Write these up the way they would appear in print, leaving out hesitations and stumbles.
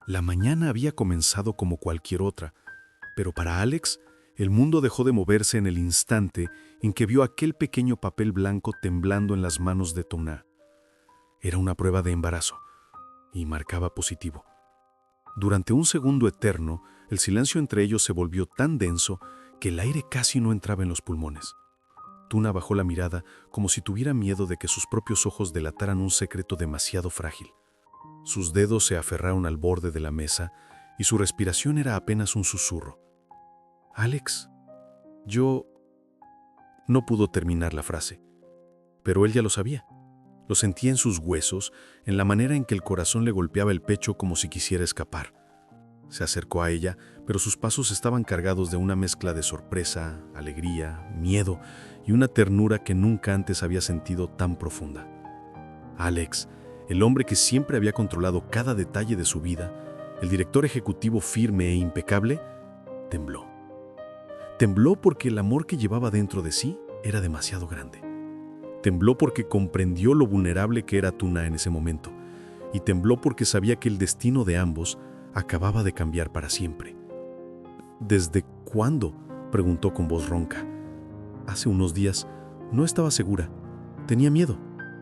La mañana había comenzado como cualquier otra, pero para Alex, el mundo dejó de moverse en el instante en que vio aquel pequeño papel blanco temblando en las manos de Tuna. Era una prueba de embarazo, y marcaba positivo. Durante un segundo eterno, el silencio entre ellos se volvió tan denso que el aire casi no entraba en los pulmones. Tuna bajó la mirada como si tuviera miedo de que sus propios ojos delataran un secreto demasiado frágil. Sus dedos se aferraron al borde de la mesa y su respiración era apenas un susurro. «Alex, yo...» No pudo terminar la frase, pero él ya lo sabía. Lo sentía en sus huesos, en la manera en que el corazón le golpeaba el pecho como si quisiera escapar. Se acercó a ella, pero sus pasos estaban cargados de una mezcla de sorpresa, alegría, miedo y una ternura que nunca antes había sentido tan profunda. Alex, el hombre que siempre había controlado cada detalle de su vida, el director ejecutivo firme e impecable, tembló. Tembló porque el amor que llevaba dentro de sí era demasiado grande. Tembló porque comprendió lo vulnerable que era Tuna en ese momento, y tembló porque sabía que el destino de ambos acababa de cambiar para siempre. «¿Desde cuándo?», preguntó con voz ronca. «Hace unos días. No estaba segura. Tenía miedo».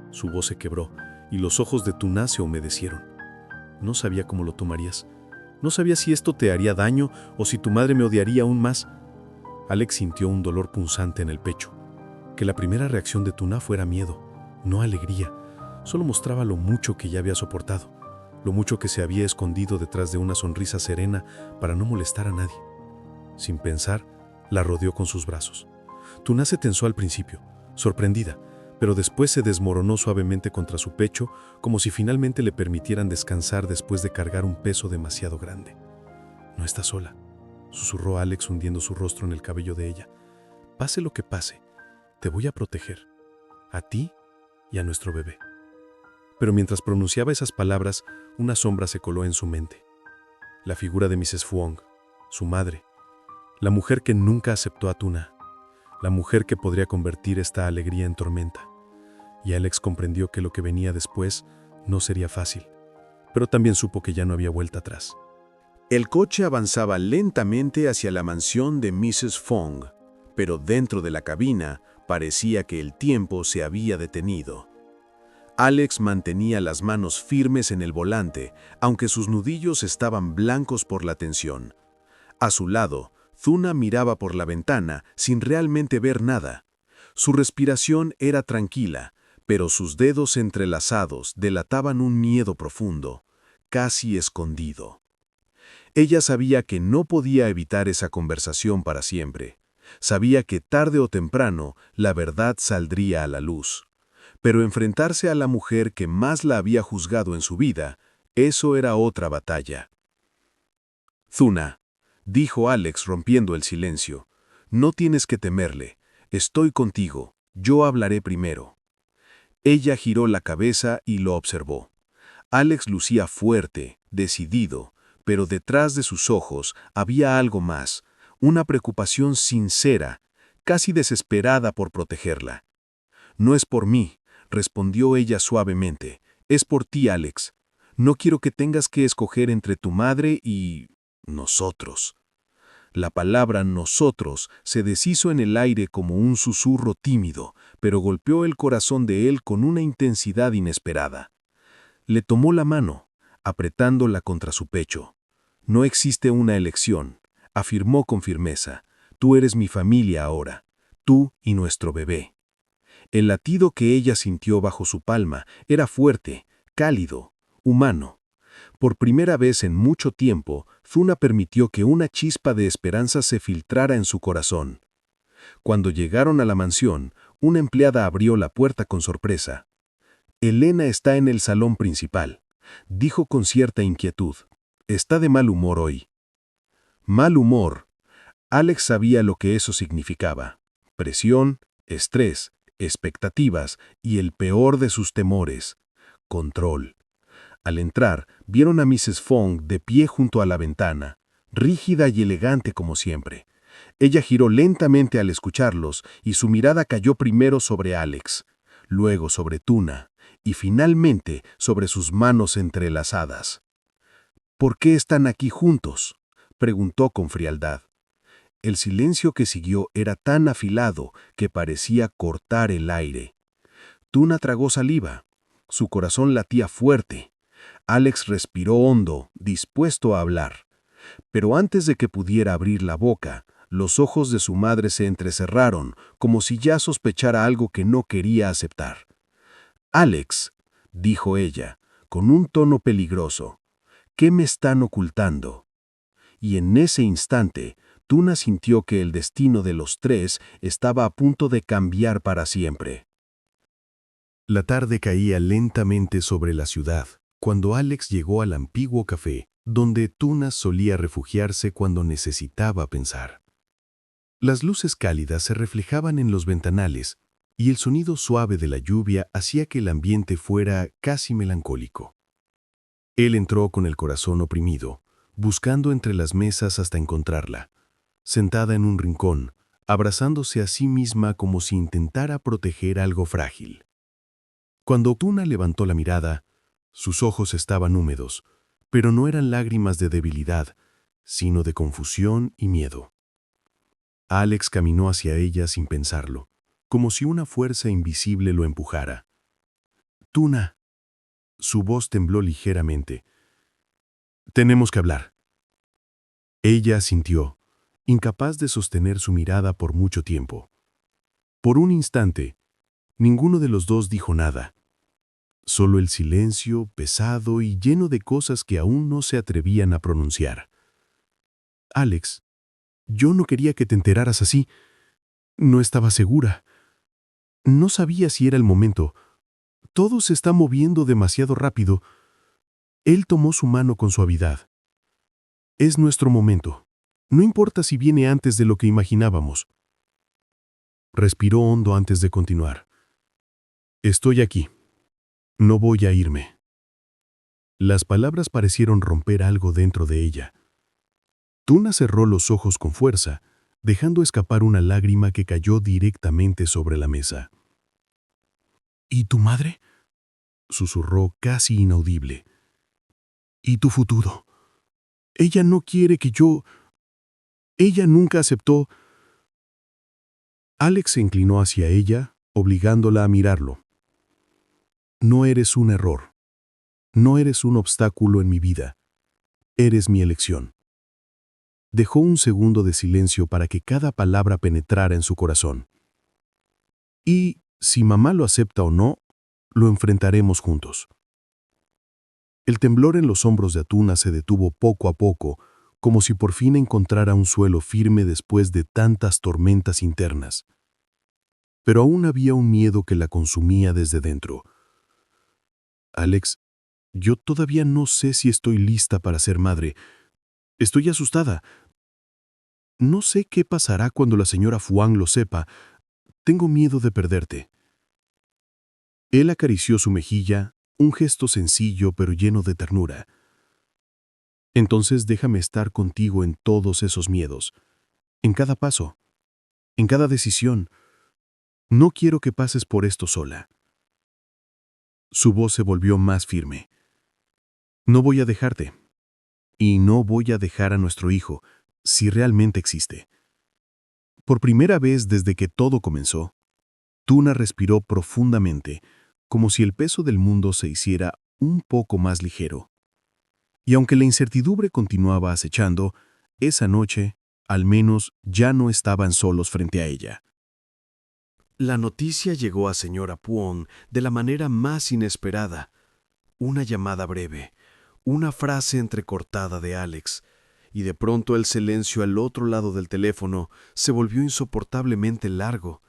Su voz se quebró y los ojos de Tuna se humedecieron. «No sabía cómo lo tomarías. No sabía si esto te haría daño o si tu madre me odiaría aún más». Alex sintió un dolor punzante en el pecho. Que la primera reacción de Tuna fuera miedo, no alegría, solo mostraba lo mucho que ya había soportado, lo mucho que se había escondido detrás de una sonrisa serena para no molestar a nadie. Sin pensar, la rodeó con sus brazos. Tuna se tensó al principio, sorprendida, pero después se desmoronó suavemente contra su pecho, como si finalmente le permitieran descansar después de cargar un peso demasiado grande. «No estás sola», susurró Alex hundiendo su rostro en el cabello de ella. «Pase lo que pase, te voy a proteger, a ti y a nuestro bebé». Pero mientras pronunciaba esas palabras, una sombra se coló en su mente. La figura de Mrs. Fwong, su madre, la mujer que nunca aceptó a Tuna, la mujer que podría convertir esta alegría en tormenta. Y Alex comprendió que lo que venía después no sería fácil, pero también supo que ya no había vuelta atrás. El coche avanzaba lentamente hacia la mansión de Mrs. Fong, pero dentro de la cabina parecía que el tiempo se había detenido. Alex mantenía las manos firmes en el volante, aunque sus nudillos estaban blancos por la tensión. A su lado, Tuna miraba por la ventana sin realmente ver nada. Su respiración era tranquila, pero sus dedos entrelazados delataban un miedo profundo, casi escondido. Ella sabía que no podía evitar esa conversación para siempre. Sabía que tarde o temprano la verdad saldría a la luz. Pero enfrentarse a la mujer que más la había juzgado en su vida, eso era otra batalla. «Tuna», dijo Alex rompiendo el silencio, «no tienes que temerle. Estoy contigo. Yo hablaré primero». Ella giró la cabeza y lo observó. Alex lucía fuerte, decidido, pero detrás de sus ojos había algo más, una preocupación sincera, casi desesperada por protegerla. «No es por mí», respondió ella suavemente. «Es por ti, Alex. No quiero que tengas que escoger entre tu madre y... nosotros». La palabra «nosotros» se deshizo en el aire como un susurro tímido, pero golpeó el corazón de él con una intensidad inesperada. Le tomó la mano, apretándola contra su pecho. «No existe una elección», afirmó con firmeza. «Tú eres mi familia ahora, tú y nuestro bebé». El latido que ella sintió bajo su palma era fuerte, cálido, humano. Por primera vez en mucho tiempo, Tuna permitió que una chispa de esperanza se filtrara en su corazón. Cuando llegaron a la mansión, una empleada abrió la puerta con sorpresa. «Elena está en el salón principal», dijo con cierta inquietud. «Está de mal humor hoy». Mal humor. Alex sabía lo que eso significaba. Presión, estrés, expectativas y el peor de sus temores, control. Al entrar, vieron a Mrs. Fong de pie junto a la ventana, rígida y elegante como siempre. Ella giró lentamente al escucharlos y su mirada cayó primero sobre Alex, luego sobre Tuna y finalmente sobre sus manos entrelazadas. ¿Por qué están aquí juntos?, preguntó con frialdad. El silencio que siguió era tan afilado que parecía cortar el aire. Tuna tragó saliva. Su corazón latía fuerte. Alex respiró hondo, dispuesto a hablar. Pero antes de que pudiera abrir la boca, los ojos de su madre se entrecerraron, como si ya sospechara algo que no quería aceptar. «Alex», dijo ella, con un tono peligroso, «¿qué me están ocultando?». Y en ese instante, Tuna sintió que el destino de los tres estaba a punto de cambiar para siempre. La tarde caía lentamente sobre la ciudad, cuando Alex llegó al antiguo café, donde Tuna solía refugiarse cuando necesitaba pensar. Las luces cálidas se reflejaban en los ventanales, y el sonido suave de la lluvia hacía que el ambiente fuera casi melancólico. Él entró con el corazón oprimido, buscando entre las mesas hasta encontrarla, sentada en un rincón, abrazándose a sí misma como si intentara proteger algo frágil. Cuando Tuna levantó la mirada, sus ojos estaban húmedos, pero no eran lágrimas de debilidad, sino de confusión y miedo. Alex caminó hacia ella sin pensarlo, como si una fuerza invisible lo empujara. «Tuna». Su voz tembló ligeramente. «Tenemos que hablar». Ella asintió, incapaz de sostener su mirada por mucho tiempo. Por un instante, ninguno de los dos dijo nada. Solo el silencio, pesado y lleno de cosas que aún no se atrevían a pronunciar. «Alex, yo no quería que te enteraras así. No estaba segura. No sabía si era el momento. Todo se está moviendo demasiado rápido». Él tomó su mano con suavidad. «Es nuestro momento. No importa si viene antes de lo que imaginábamos». Respiró hondo antes de continuar. «Estoy aquí. No voy a irme». Las palabras parecieron romper algo dentro de ella. Tuna cerró los ojos con fuerza, dejando escapar una lágrima que cayó directamente sobre la mesa. «¿Y tu madre?», susurró casi inaudible. «¿Y tu futuro? Ella no quiere que yo... Ella nunca aceptó...». Alex se inclinó hacia ella, obligándola a mirarlo. «No eres un error. No eres un obstáculo en mi vida. Eres mi elección». Dejó un segundo de silencio para que cada palabra penetrara en su corazón. «Y, si mamá lo acepta o no, lo enfrentaremos juntos». El temblor en los hombros de Tuna se detuvo poco a poco, como si por fin encontrara un suelo firme después de tantas tormentas internas. Pero aún había un miedo que la consumía desde dentro. «Alex, yo todavía no sé si estoy lista para ser madre. Estoy asustada. No sé qué pasará cuando la señora Fuang lo sepa. Tengo miedo de perderte». Él acarició su mejilla, un gesto sencillo pero lleno de ternura. «Entonces déjame estar contigo en todos esos miedos, en cada paso, en cada decisión. No quiero que pases por esto sola». Su voz se volvió más firme. «No voy a dejarte. Y no voy a dejar a nuestro hijo, si realmente existe». Por primera vez desde que todo comenzó, Tuna respiró profundamente, como si el peso del mundo se hiciera un poco más ligero. Y aunque la incertidumbre continuaba acechando, esa noche, al menos, ya no estaban solos frente a ella. La noticia llegó a señora Puong de la manera más inesperada. Una llamada breve, una frase entrecortada de Alex, y de pronto el silencio al otro lado del teléfono se volvió insoportablemente largo.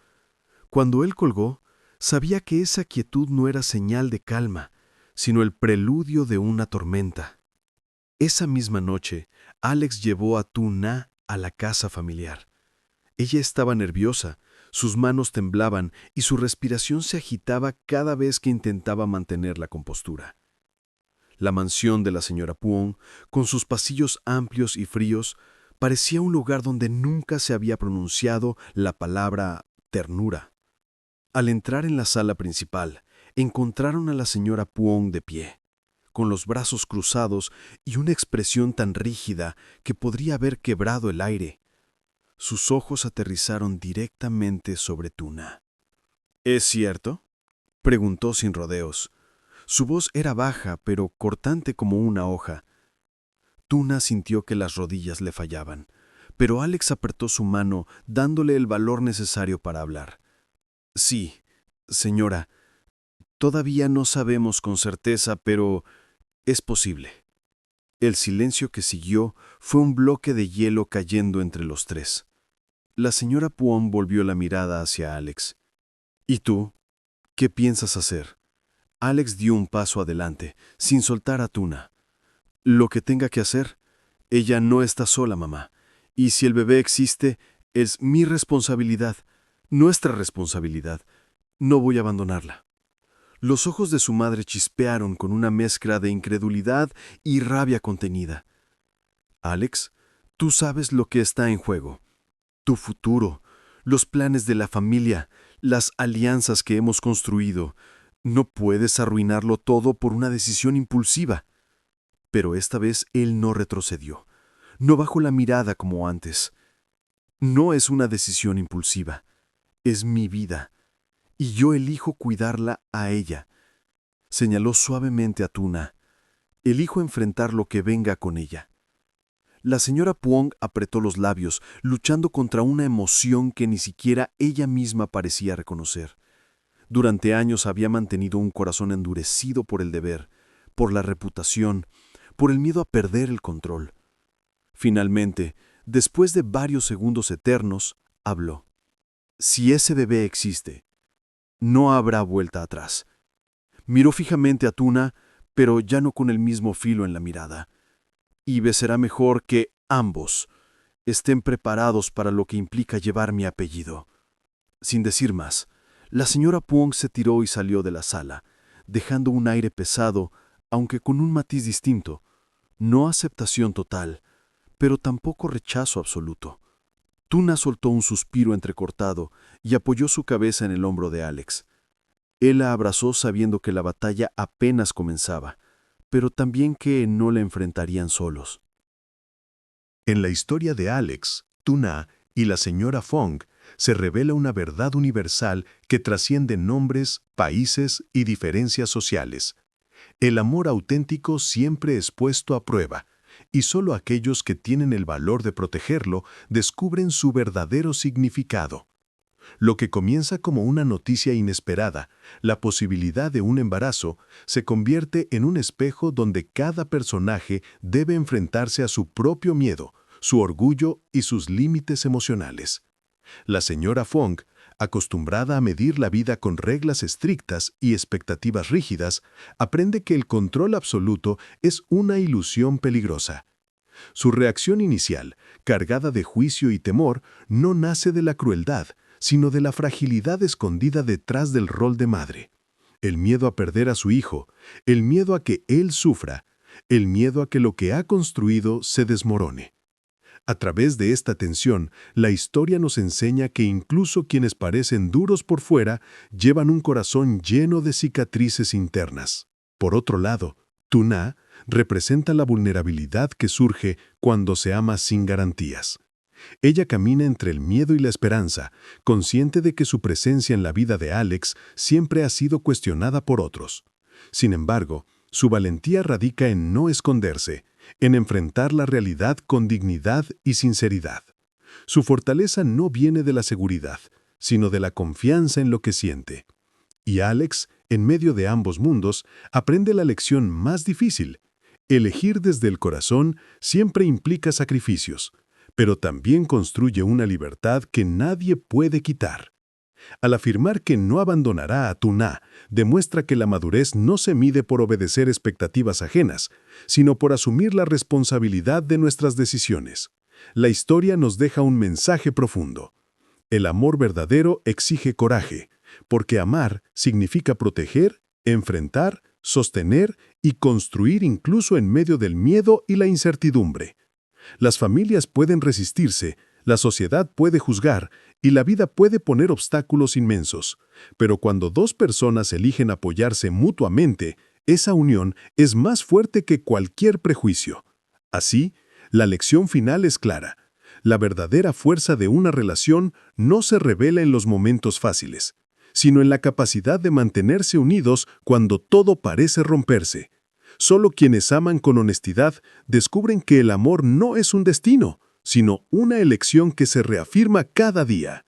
Cuando él colgó, sabía que esa quietud no era señal de calma, sino el preludio de una tormenta. Esa misma noche, Alex llevó a Tuna a la casa familiar. Ella estaba nerviosa, sus manos temblaban y su respiración se agitaba cada vez que intentaba mantener la compostura. La mansión de la señora Puong, con sus pasillos amplios y fríos, parecía un lugar donde nunca se había pronunciado la palabra ternura. Al entrar en la sala principal, encontraron a la señora Puong de pie, con los brazos cruzados y una expresión tan rígida que podría haber quebrado el aire. Sus ojos aterrizaron directamente sobre Tuna. ¿Es cierto?, preguntó sin rodeos. Su voz era baja, pero cortante como una hoja. Tuna sintió que las rodillas le fallaban, pero Alex apretó su mano, dándole el valor necesario para hablar. Sí, señora, todavía no sabemos con certeza, pero es posible. El silencio que siguió fue un bloque de hielo cayendo entre los tres. La señora Puón volvió la mirada hacia Alex. ¿Y tú? ¿Qué piensas hacer? Alex dio un paso adelante, sin soltar a Tuna. Lo que tenga que hacer. Ella no está sola, mamá. Y si el bebé existe, es mi responsabilidad, nuestra responsabilidad. No voy a abandonarla. Los ojos de su madre chispearon con una mezcla de incredulidad y rabia contenida. Alex, tú sabes lo que está en juego. Tu futuro, los planes de la familia, las alianzas que hemos construido. No puedes arruinarlo todo por una decisión impulsiva. Pero esta vez él no retrocedió. No bajó la mirada como antes. No es una decisión impulsiva. Es mi vida. Y yo elijo cuidarla a ella. Señaló suavemente a Tuna. Elijo enfrentar lo que venga con ella. La señora Puong apretó los labios, luchando contra una emoción que ni siquiera ella misma parecía reconocer. Durante años había mantenido un corazón endurecido por el deber, por la reputación, por el miedo a perder el control. Finalmente, después de varios segundos eternos, habló. Si ese bebé existe, no habrá vuelta atrás. Miró fijamente a Tuna, pero ya no con el mismo filo en la mirada. Y será mejor que ambos estén preparados para lo que implica llevar mi apellido. Sin decir más, la señora Puong se tiró y salió de la sala, dejando un aire pesado, aunque con un matiz distinto. No aceptación total, pero tampoco rechazo absoluto. Tuna soltó un suspiro entrecortado y apoyó su cabeza en el hombro de Alex. Él la abrazó sabiendo que la batalla apenas comenzaba, pero también que no la enfrentarían solos. En la historia de Alex, Tuna y la señora Fong se revela una verdad universal que trasciende nombres, países y diferencias sociales. El amor auténtico siempre es puesto a prueba, y solo aquellos que tienen el valor de protegerlo descubren su verdadero significado. Lo que comienza como una noticia inesperada, la posibilidad de un embarazo, se convierte en un espejo donde cada personaje debe enfrentarse a su propio miedo, su orgullo y sus límites emocionales. La señora Fong, acostumbrada a medir la vida con reglas estrictas y expectativas rígidas, aprende que el control absoluto es una ilusión peligrosa. Su reacción inicial, cargada de juicio y temor, no nace de la crueldad, sino de la fragilidad escondida detrás del rol de madre. El miedo a perder a su hijo, el miedo a que él sufra, el miedo a que lo que ha construido se desmorone. A través de esta tensión, la historia nos enseña que incluso quienes parecen duros por fuera llevan un corazón lleno de cicatrices internas. Por otro lado, Tuna representa la vulnerabilidad que surge cuando se ama sin garantías. Ella camina entre el miedo y la esperanza, consciente de que su presencia en la vida de Alex siempre ha sido cuestionada por otros. Sin embargo, su valentía radica en no esconderse, en enfrentar la realidad con dignidad y sinceridad. Su fortaleza no viene de la seguridad, sino de la confianza en lo que siente. Y Alex, en medio de ambos mundos, aprende la lección más difícil. Elegir desde el corazón siempre implica sacrificios, pero también construye una libertad que nadie puede quitar. Al afirmar que no abandonará a Tuna, demuestra que la madurez no se mide por obedecer expectativas ajenas, sino por asumir la responsabilidad de nuestras decisiones. La historia nos deja un mensaje profundo. El amor verdadero exige coraje, porque amar significa proteger, enfrentar, sostener y construir incluso en medio del miedo y la incertidumbre. Las familias pueden resistirse, la sociedad puede juzgar y la vida puede poner obstáculos inmensos, pero cuando dos personas eligen apoyarse mutuamente, Esa unión es más fuerte que cualquier prejuicio. Así, la lección final es clara. La verdadera fuerza de una relación no se revela en los momentos fáciles, sino en la capacidad de mantenerse unidos cuando todo parece romperse. Solo quienes aman con honestidad descubren que el amor no es un destino, sino una elección que se reafirma cada día.